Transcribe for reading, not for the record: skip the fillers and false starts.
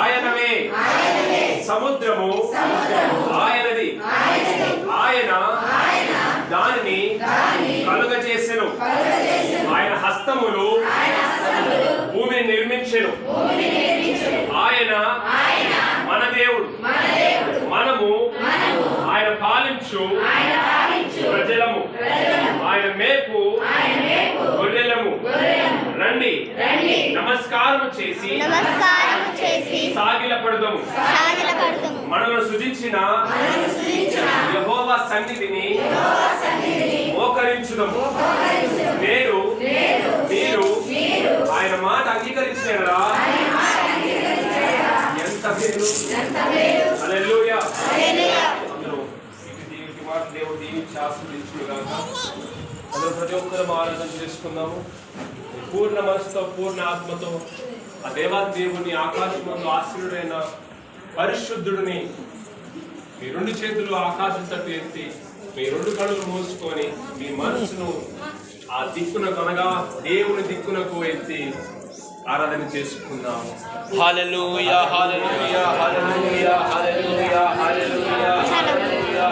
ఆయనవే సముద్రము ఆయనది, ఆయన దానిని కలుగజేసెను, ఆయన హస్తములు భూమిని నిర్మించెను. ఆయన మన దేవుడు, మనము ఆయన పాలించు ప్రజలము, ఆయన మేపు గొర్రెలము. రండి నమస్కారము చేసి సాగిలపడదము. మనల్ని సృజించిన యెహోవా సన్నిధిని మోకరించుదము. నేడు మీరు ఆయన మాట అంగీకరించినరా? ఎంత మేలు! హల్లెలూయా! అందరూ దీనికి మాట దేవుడు దీవించి ఆశీర్వదించుగాక. అందరూ ప్రతి ఒక్కరు ఆరాధన చేసుకుందాము. పూర్ణ మనసుతో, పూర్ణ ఆత్మతో ఆ దేవాదేవుని ఆకాశమందు ఆశీనుడైన పరిశుద్ధుడిని మీ రెండు చేతులు ఆకాశం తట్టు ఎత్తి, మీ రెండు కళ్ళు మూసుకొని మీ మనసును ఆ దిక్కునకు అనగా దేవుని దిక్కునకు ఎత్తి ఆరాధన చేసుకుందాము. హల్లెలూయా, హల్లెలూయా, హల్లెలూయా, హల్లెలూయా, హల్లెలూయా, హల్లెలూయా.